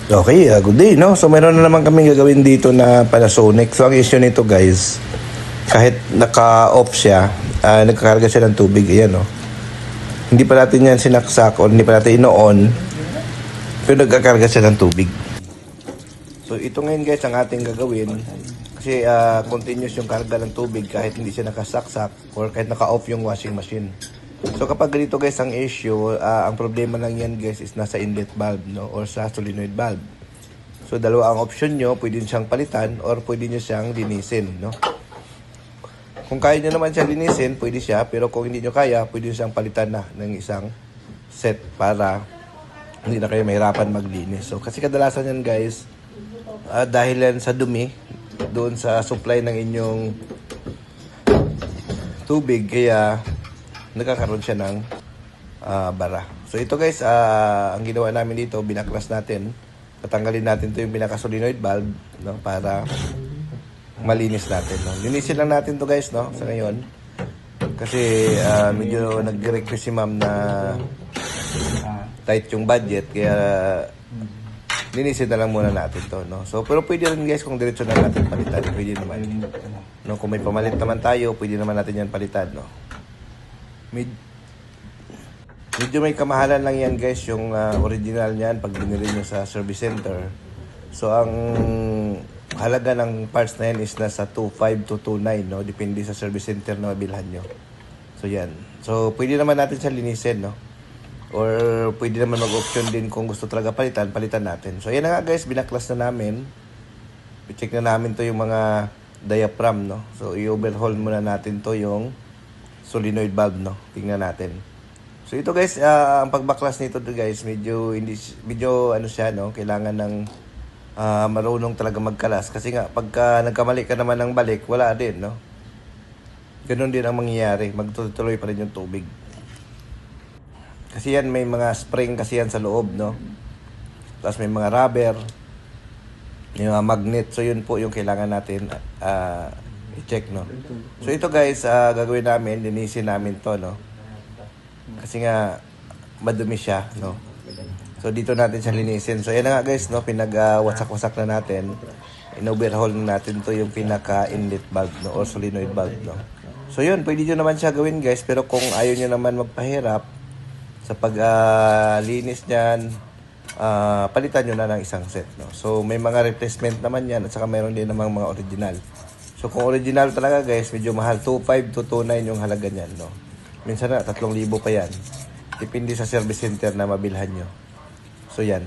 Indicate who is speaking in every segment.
Speaker 1: Okay, good day, no? So, meron na naman kami gagawin dito na Panasonic. So, ang issue nito, guys, kahit naka-off siya, nagkakarga siya ng tubig. Ayan, no? Hindi pa natin yan sinaksak o hindi pa natin ino-on, pero nagkakarga siya ng tubig. So, ito ngayon, guys, ang ating gagawin. Kasi continuous yung karga ng tubig kahit hindi siya nakasaksak or kahit naka-off yung washing machine. So kapag ganito guys ang issue, ang problema lang yan guys is nasa inlet valve, no, or sa solenoid valve. So dalawa ang option nyo, pwede siyang palitan or pwede nyo siyang linisin, no. Kung kaya nyo naman siya linisin, pwede siya, pero kung hindi nyo kaya, pwede nyo siyang palitan na ng isang set para hindi na kayo mahirapan maglinis. So kasi kadalasan yan guys, dahil yan sa dumi doon sa supply ng inyong tubig, kaya nagkakaroon siya ng bara. So ito guys, ang ginawa namin dito, binaklas natin. Tatanggalin natin to yung pinaka-solenoid valve, no, para malinis natin. No. Linisin lang natin to guys, no, sa ngayon. Kasi medyo nag-request si ma'am na tight yung budget, kaya linisin na lang muna natin to, no. So pero pwede rin guys kung diretso na natin palitan, pwede naman. No, kung may pamalit naman tayo, pwede naman natin yan palitan, no. Medyo may kamahalan lang yan guys, yung original niyan pag binili nyo sa service center. So ang halaga ng parts na yan is nasa 2.5 to 2.9, no, depende sa service center na mabilhan nyo. So yan, so pwede naman natin siya linisin, no, or pwede naman mag-option din kung gusto talaga palitan natin. So yan na nga guys, binaklas na namin, i-check na namin to yung mga diaphragm, no. So i-overhaul muna natin to yung solenoid valve, no. Tingnan natin. So ito guys, ang pagbaklas nito guys, medyo ano siya, no, kailangan ng marunong talaga magkalas kasi nga pagka nagkamali ka naman ng balik, wala din, no. Ganoon din ang mangyayari, magtutuloy pa rin yung tubig. Kasi yan may mga spring kasi yan sa loob, no. Tapos may mga rubber, may mga magnet. So yun po yung kailangan natin i-check, no. So ito guys, gagawin namin, linisin namin to, no. Kasi nga madumi siya, no. So dito natin siya linisin. So yan na nga guys, no, pinag-wasak-wasak na natin. In-overhaul na natin to yung pinaka-inlet valve, no, or solenoid valve, no. So yun, pwede nyo naman siya gawin guys, pero kung ayaw nyo naman magpahirap sa pag-linis niyan, palitan nyo na ng isang set, no. So may mga replacement naman yan at saka mayroon din namang mga original. So kung original talaga guys, medyo mahal, 2.5 to 2.9 yung halaga niyan, no. Minsan na 3,000 pa yan. Depende sa service center na mabilhan nyo. So yan.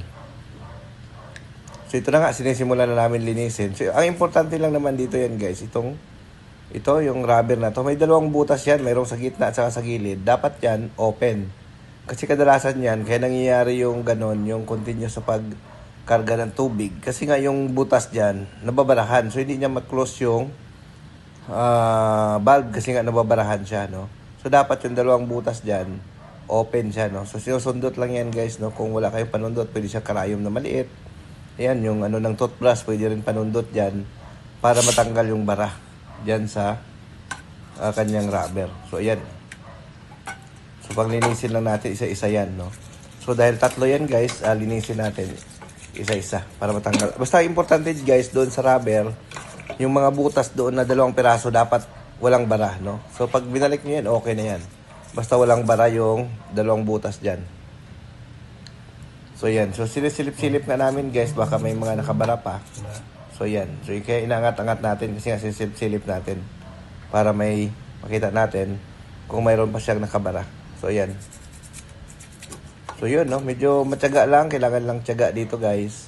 Speaker 1: So ito na nga, sinisimulan na namin linisin. So ang importante lang naman dito yan guys, ito yung rubber na to. May dalawang butas yan, mayroong sa gitna at saka sa gilid. Dapat yan open. Kasi kadalasan yan, kaya nangyayari yung ganon, yung continuous sa pagkarga ng tubig. Kasi nga yung butas dyan, nababarahan. So hindi niya mag-close yung valve kasi nga nababarahan siya, no. So dapat yung dalawang butas dyan, open siya, no. So sinusundot lang yan guys, no. Kung wala kayong panundot, pwede siya karayom na maliit. Ayan, yung ano ng toothbrush, pwede rin panundot dyan para matanggal yung bara dyan sa kanyang rubber. So ayan. So paglinisin lang natin, isa-isa yan, no. So dahil tatlo yan guys, linisin natin isa-isa para matanggal. Basta importante guys, doon sa rubber, yung mga butas doon na 2 piraso dapat walang bara, no. So pag binalik nyo yan, okay na yan. Basta walang bara yung 2 butas dyan. So yan. So sinisilip-silip na namin guys, baka may mga nakabara pa. So yan. So kaya inaangat-angat natin kasi nga sinisilip-silip natin para may makita natin kung mayroon pa siyang nakabara. So yan. So yun, no, medyo matyaga lang, kailangan lang tiyaga dito guys.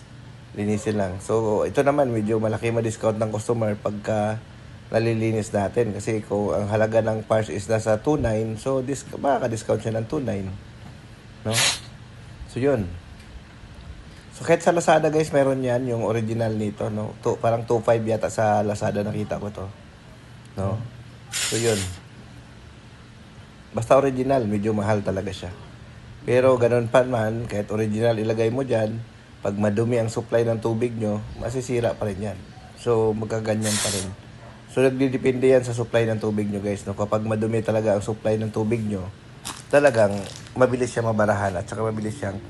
Speaker 1: Linisin lang. So ito naman medyo malaki ma-discount ng customer pagka nalilinis natin kasi kung ang halaga ng parts is nasa 2.9, so makaka-discount siya ng 2.9, no. So yun. So kahit sa Lazada guys, meron yan yung original nito, no. Parang 2.5 yata sa Lazada, nakita ko to, no. So yun. Basta original, medyo mahal talaga siya. Pero ganun pa man, kahit original ilagay mo dyan, pag madumi ang supply ng tubig nyo, masisira pa rin yan. So magkaganyan pa rin. So nagdidepende yan sa supply ng tubig nyo guys, no. Kapag madumi talaga ang supply ng tubig nyo, talagang mabilis siya mabarahan at saka mabilis siyang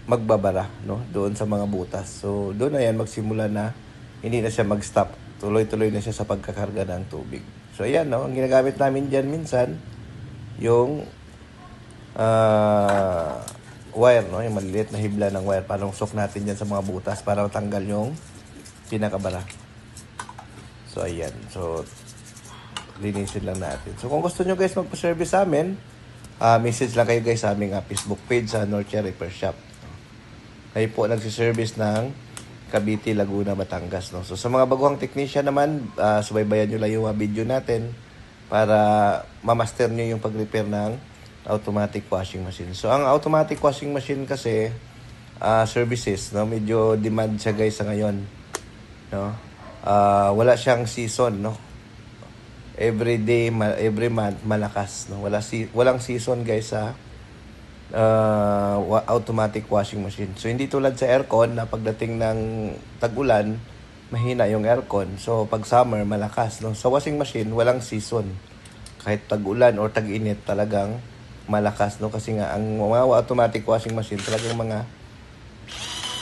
Speaker 1: magbabara, no? Doon sa mga butas. So, doon na yan magsimula na hindi na siya mag-stop. Tuloy-tuloy na siya sa pagkakarga ng tubig. So, ayan, no? Ang ginagamit namin dyan minsan, yung wire, no? Yung maliliit na hibla ng wire. Panungsok natin dyan sa mga butas para matanggal yung pinakabara. So, ayan. So, linisin lang natin. So, kung gusto nyo guys magpa-service sa amin, message lang kayo guys sa aming Facebook page sa Norcia Repair Shop. Kayo po nagsiservice ng Cavite, Laguna, Batangas. No? So, sa mga baguhang technician naman, subaybayan nyo lang yung video natin para mamaster nyo yung pag-repair ng automatic washing machine. So, ang automatic washing machine kasi, services, no? Medyo demand siya guys sa ngayon. No? Wala siyang season, no? Every day, every month, malakas. No? Walang season guys sa automatic washing machine. So, hindi tulad sa aircon na pagdating ng tag-ulan, mahina yung aircon. So, pag summer, malakas. No? Sa washing machine, walang season. Kahit tag-ulan or tag-init, talagang malakas. No? Kasi nga, ang mga automatic washing machine, talagang mga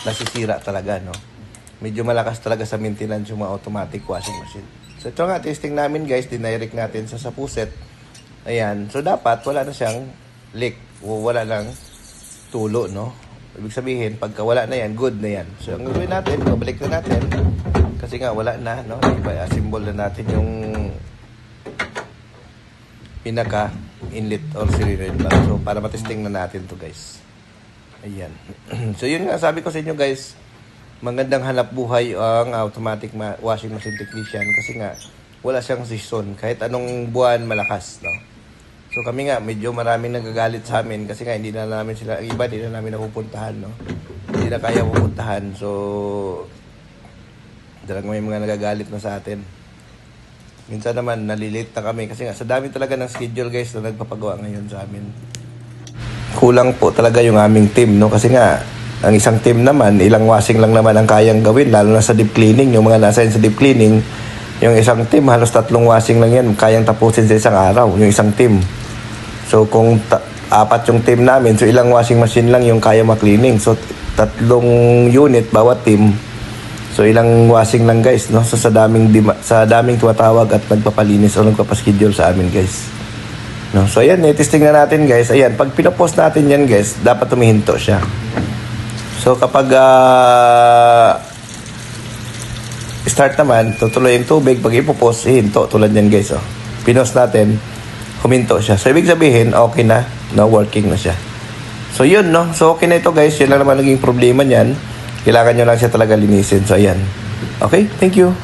Speaker 1: nasisira talaga. No? Medyo malakas talaga sa maintenance yung mga automatic washing machine. So, ito nga, testing namin guys, dinirect natin sa puset. Ayan. So, dapat wala na siyang leak. Wala lang tulo, no? Ibig sabihin, pagka wala na yan, good na yan. So, ang gawin natin, babalik na natin. Kasi nga, wala na, no? Symbol na natin yung pinaka-inlet or solenoid valve. So, para matesting na natin to guys. Ayan. So, yun nga, sabi ko sa inyo guys, magandang hanap buhay ang automatic washing machine technician kasi nga wala siyang season. Kahit anong buwan malakas, no? So kami nga medyo maraming nagagalit sa amin kasi nga hindi na namin sila, iba hindi na namin napupuntahan, no? Hindi na kaya pupuntahan. So talagang may mga nagagalit na sa atin. Minsan naman nalilate na kami kasi nga sa dami talaga ng schedule guys na nagpapagawa ngayon sa amin. Kulang po talaga yung aming team, no? Kasi nga ang isang team naman, ilang washing lang naman ang kayang gawin, lalo na sa deep cleaning. Yung mga nasa sa deep cleaning, yung isang team, halos 3 washing lang yan, kayang tapusin sa isang araw, yung isang team. So, kung 4 yung team namin, so ilang washing machine lang yung kaya makleaning. So, 3 unit bawat team. So, ilang washing lang guys, no? So, sa daming tumatawag at nagpapalinis o nagpapaschedule sa amin guys. No? So, ayan, testing na natin guys. Ayan, pag pinopost natin yan guys, dapat tumihinto siya. So, kapag start naman, tutuloy yung tubig. Pag ipopost, hinto. Tulad yan guys. Oh. Pinost natin, huminto siya. So, ibig sabihin, okay na. No, working na siya. So, yun, no? So, okay na ito guys. Yun lang naman naging problema niyan. Kailangan nyo lang siya talaga linisin. So, ayan. Okay, thank you.